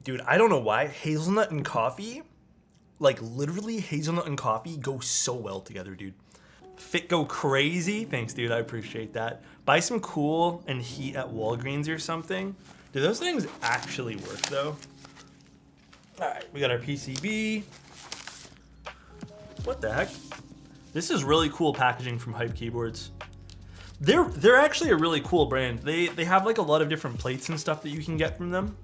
Dude, I don't know why. Hazelnut and coffee, like literally hazelnut and coffee go so well together, dude. Fit go crazy. Thanks, dude. I appreciate that. Buy some Cool and Heat at Walgreens or something. Do those things actually work though? All right, we got our PCB. What the heck? This is really cool packaging from Hype Keyboards. They're actually a really cool brand. They have like a lot of different plates and stuff that you can get from them.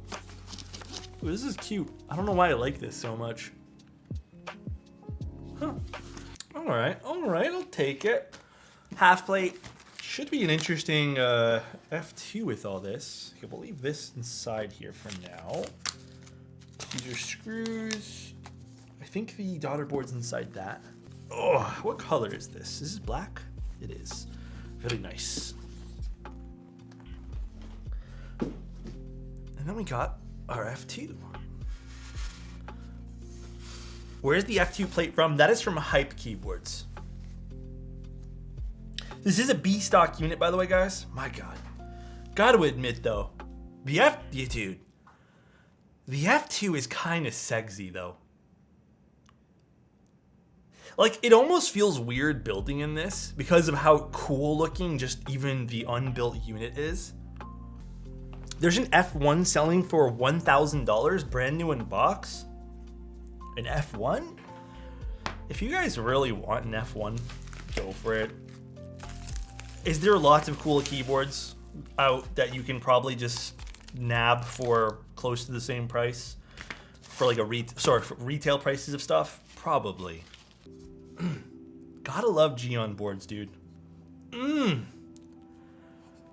Ooh, this is cute. I don't know why I like this so much. Huh. All right, I'll take it. Half plate. Should be an interesting F2 with all this. I will leave this inside here for now. These are screws. I think the daughter board's inside that. Oh, what color is this? Is this black? It is. Very nice. And then we got our F2. Where's the F2 plate from? That is from Hype Keyboards. This is a B stock unit, by the way, guys. My God. Gotta admit, though, the F2 is kind of sexy, though. Like, it almost feels weird building in this because of how cool looking just even the unbuilt unit is. There's an F1 selling for $1,000, brand new in box. An F1? If you guys really want an F1, go for it. Is there lots of cool keyboards out that you can probably just nab for close to the same price? For like for retail prices of stuff? Probably. Gotta love GEON boards, dude. You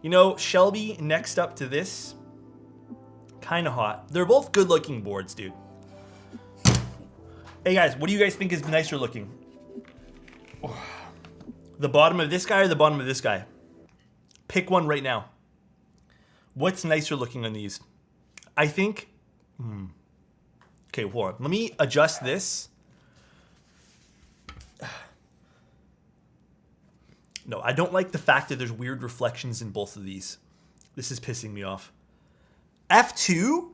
know, Shelby next up to this, kind of hot. They're both good looking boards, dude. Hey guys, what do you guys think is nicer looking? The bottom of this guy or the bottom of this guy? Pick one right now. What's nicer looking on these? I think, okay, hold on. Let me adjust this. No, I don't like the fact that there's weird reflections in both of these. This is pissing me off. F2?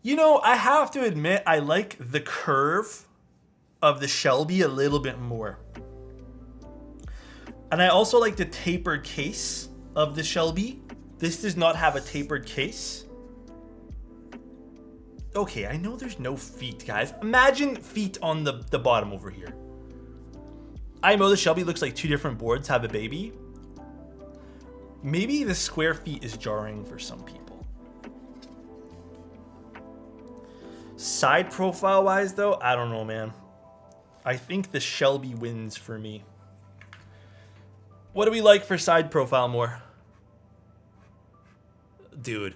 You know, I have to admit, I like the curve of the Shelby a little bit more. And I also like the tapered case of the Shelby. This does not have a tapered case. Okay, I know there's no feet, guys. Imagine feet on the bottom over here. I know the Shelby looks like two different boards have a baby. Maybe the square feet is jarring for some people. Side profile wise though, I don't know, man. I think the Shelby wins for me. What do we like for side profile more? Dude.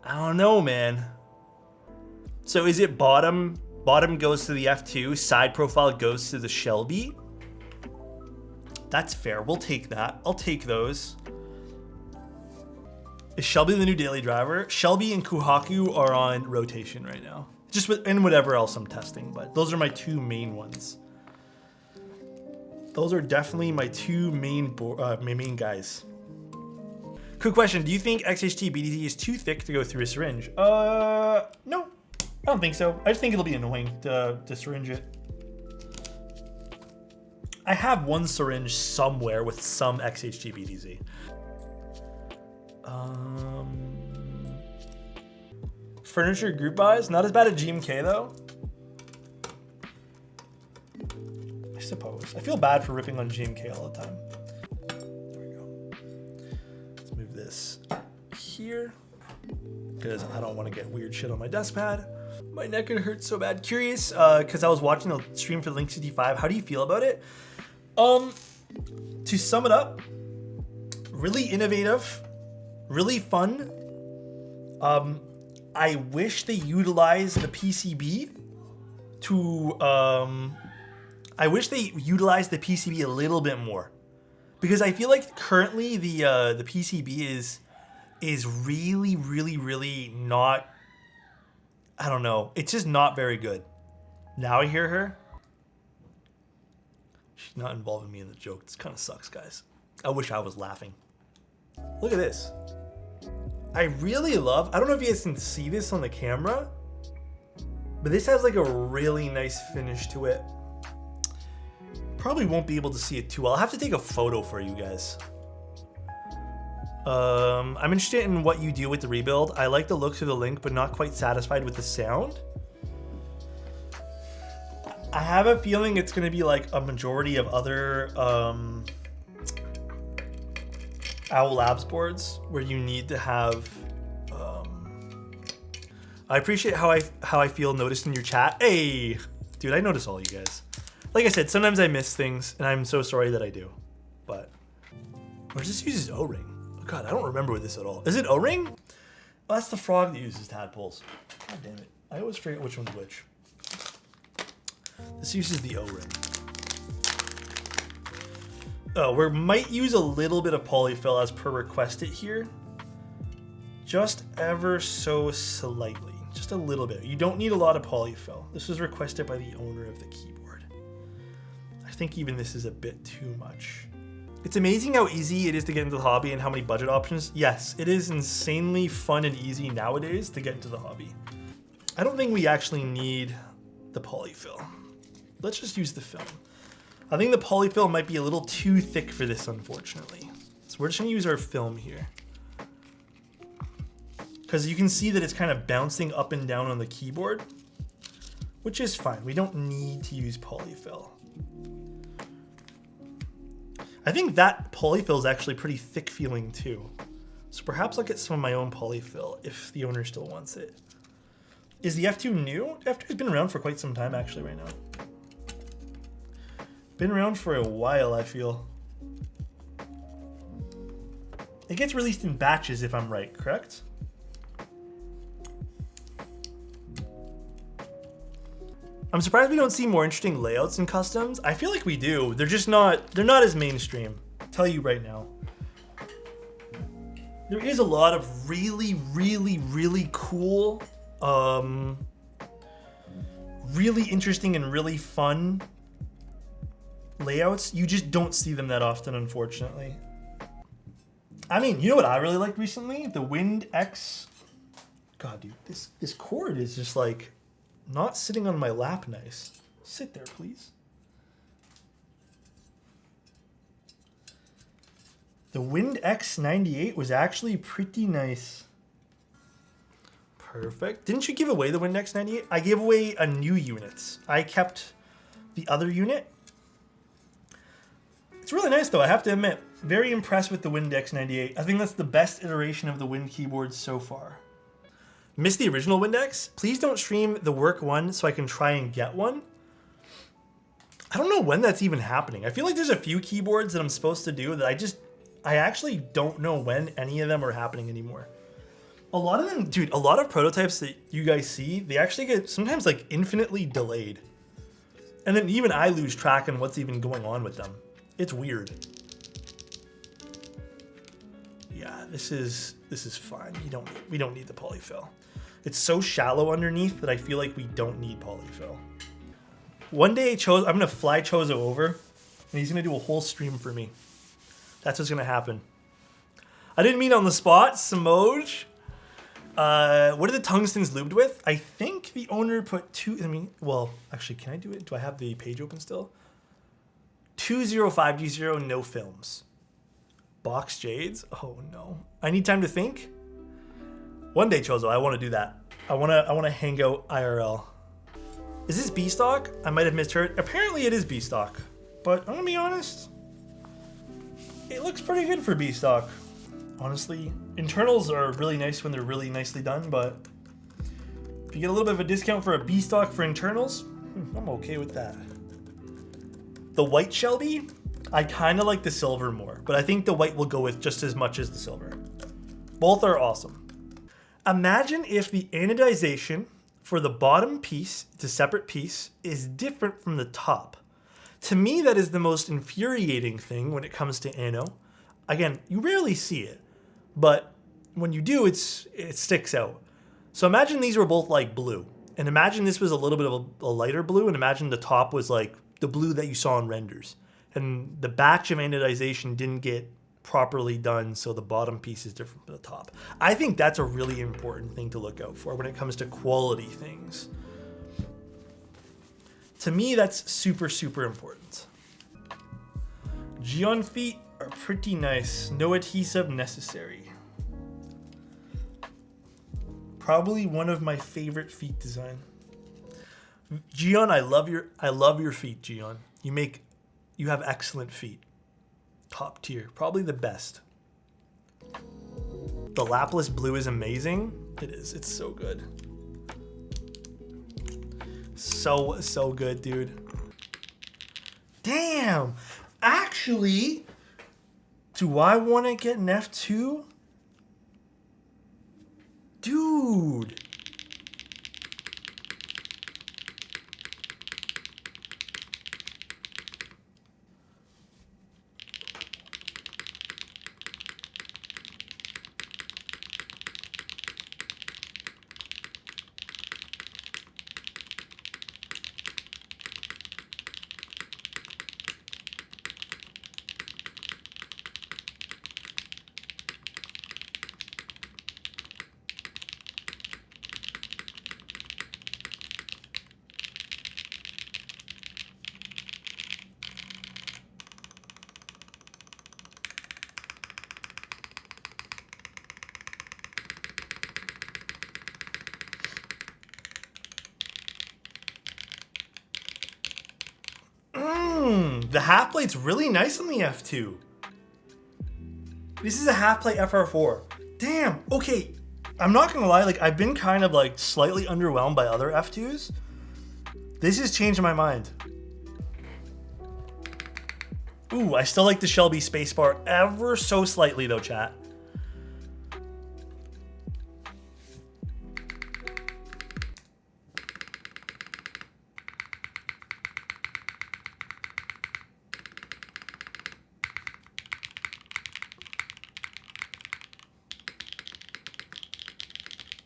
I don't know, man. So is it bottom goes to the F2, side profile goes to the Shelby? That's fair. We'll take that. I'll take those. Is Shelby the new daily driver? Shelby and Kuhaku are on rotation right now. Just and whatever else I'm testing, but those are my two main ones. Those are definitely my two main guys. Quick question, do you think XHT BDT is too thick to go through a syringe? No, I don't think so. I just think it'll be annoying to syringe it. I have one syringe somewhere with some XHT BDT. Furniture group buys, not as bad as GMK though. I suppose. I feel bad for ripping on GMK all the time. There we go. Let's move this here because I don't want to get weird shit on my desk pad. My neck hurts so bad. Curious, because I was watching the stream for Link 65. How do you feel about it? To sum it up, really innovative, really fun. I wish they utilized the PCB to, I wish they utilized the PCB a little bit more, because I feel like currently the PCB is really not, I don't know. It's just not very good. Now I hear her. She's not involving me in the joke. This kind of sucks, guys. I wish I was laughing. Look at this. I really love, I don't know if you guys can see this on the camera, but this has like a really nice finish to it. Probably won't be able to see it too well. I'll have to take a photo for you guys. I'm interested in what you do with the rebuild. I like the looks of the Link, but not quite satisfied with the sound. I have a feeling it's going to be like a majority of other Owl Labs boards where you need to have. I appreciate how I feel noticed in your chat. Hey, dude, I notice all you guys. Like I said, sometimes I miss things, and I'm so sorry that I do. But or this uses O-ring. Oh God, I don't remember with this at all. Is it O-ring? Oh, that's the frog that uses tadpoles. God damn it! I always forget which one's which. This uses the O-ring. Oh, we might use a little bit of polyfill as per requested here. Just ever so slightly. Just a little bit. You don't need a lot of polyfill. This was requested by the owner of the keyboard. I think even this is a bit too much. It's amazing how easy it is to get into the hobby and how many budget options. Yes, it is insanely fun and easy nowadays to get into the hobby. I don't think we actually need the polyfill. Let's just use the film. I think the polyfill might be a little too thick for this, unfortunately. So we're just gonna use our film here. Because you can see that it's kind of bouncing up and down on the keyboard, which is fine. We don't need to use polyfill. I think that polyfill is actually pretty thick feeling too. So perhaps I'll get some of my own polyfill if the owner still wants it. Is the F2 new? F2 has been around for quite some time actually right now. Been around for a while, I feel. It gets released in batches if I'm right, correct? I'm surprised we don't see more interesting layouts in customs. I feel like we do. They're just not, they're not as mainstream. I'll tell you right now. There is a lot of really, really, really cool, really interesting and really fun layouts. You just don't see them that often, unfortunately. I mean, you know what I really liked recently? The Wind X. God, dude, this cord is just like not sitting on my lap nice. Sit there, please. The Wind X98 was actually pretty nice. Perfect. Didn't you give away the Wind X98? I gave away a new unit. I kept the other unit. It's really nice though, I have to admit. Very impressed with the Wind X98. I think that's the best iteration of the Wind keyboard so far. Missed the original Wind X? Please don't stream the work one so I can try and get one. I don't know when that's even happening. I feel like there's a few keyboards that I'm supposed to do that I actually don't know when any of them are happening anymore. A lot of them, dude, a lot of prototypes that you guys see, they actually get sometimes like infinitely delayed. And then even I lose track on what's even going on with them. It's weird. Yeah, this is fine. We don't need the polyfill. It's so shallow underneath that I feel like we don't need polyfill. One day I'm gonna fly Chozo over and he's gonna do a whole stream for me. That's what's gonna happen. I didn't mean on the spot, Samoj. What are the tungstens lubed with? I think the owner put well, actually, can I do it? Do I have the page open still? 205G0, no films. Box Jades? Oh no. I need time to think. One day, Chozo, I want to do that. I want to hang out IRL. Is this B stock? I might have misheard. Apparently it is B stock. But I'm gonna be honest. It looks pretty good for B stock. Honestly, internals are really nice when they're really nicely done, but if you get a little bit of a discount for a B stock for internals, I'm okay with that. The white Shelby, I kind of like the silver more, but I think the white will go with just as much as the silver. Both are awesome. Imagine if the anodization for the bottom piece, it's a separate piece, is different from the top. To me, that is the most infuriating thing when it comes to ano. Again, you rarely see it, but when you do, it sticks out. So imagine these were both like blue, and imagine this was a little bit of a lighter blue, and imagine the top was like the blue that you saw in renders. And the batch of anodization didn't get properly done, so the bottom piece is different from the top. I think that's a really important thing to look out for when it comes to quality things. To me, that's super, super important. GEON feet are pretty nice. No adhesive necessary. Probably one of my favorite feet design. GEON, I love your feet, GEON. You have excellent feet. Top tier, probably the best. The lapis blue is amazing. It is, it's so good. So good, dude. Damn, actually, do I want to get an F2? Dude. The half plate's really nice on the F2. This is a half plate FR4. Damn, okay. I'm not gonna lie, like I've been kind of like slightly underwhelmed by other F2s. This has changed my mind. Ooh, I still like the Shelby spacebar ever so slightly though, chat.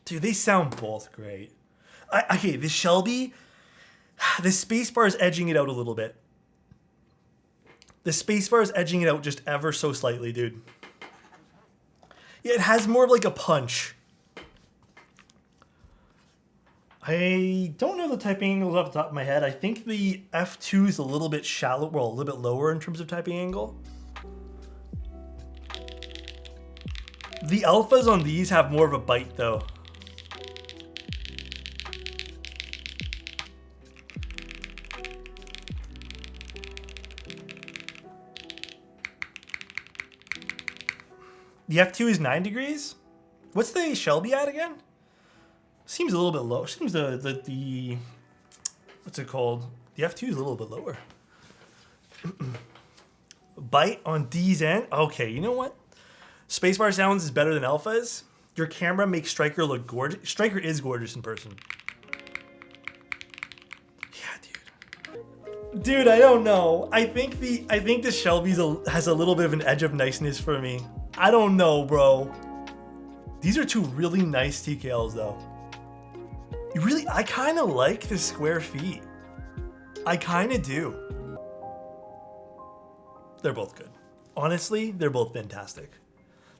Dude, they sound both great. Okay, the Shelby, the spacebar is edging it out a little bit. The spacebar is edging it out just ever so slightly, dude. Yeah, it has more of like a punch. I don't know the typing angles off the top of my head. I think the F2 is a little bit shallow, well, a little bit lower in terms of typing angle. The alphas on these have more of a bite though. The F2 is 9 degrees? What's the Shelby at again? Seems a little bit low. Seems the what's it called? The F2 is a little bit lower. Bite on D's end? Okay, you know what? Spacebar sounds is better than alphas. Your camera makes Striker look gorgeous. Striker is gorgeous in person. Yeah, dude. Dude, I don't know. I think the Shelby's has a little bit of an edge of niceness for me. I don't know, bro. These are two really nice TKLs though. I kind of like the square feet. I kind of do. They're both good. Honestly, they're both fantastic.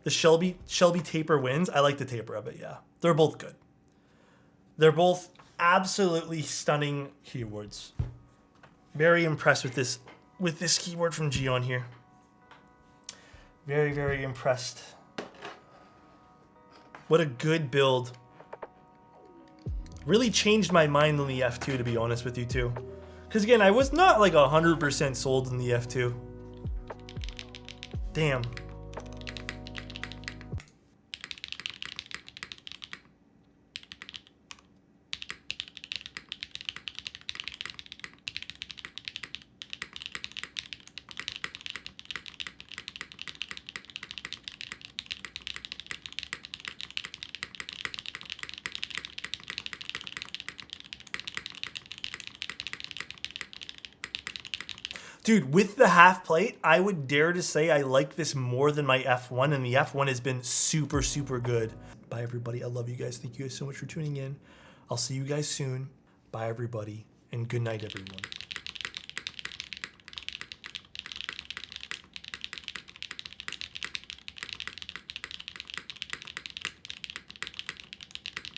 The Shelby taper wins. I like the taper of it, yeah. They're both good. They're both absolutely stunning keyboards. Very impressed with this keyboard from GEON here. Very, very impressed. What a good build. Really changed my mind on the F2, to be honest with you too. Because again, I was not like 100% sold in the F2. Damn. Dude, with the half plate, I would dare to say I like this more than my F1, and the F1 has been super, super good. Bye, everybody. I love you guys. Thank you guys so much for tuning in. I'll see you guys soon. Bye, everybody, and good night, everyone.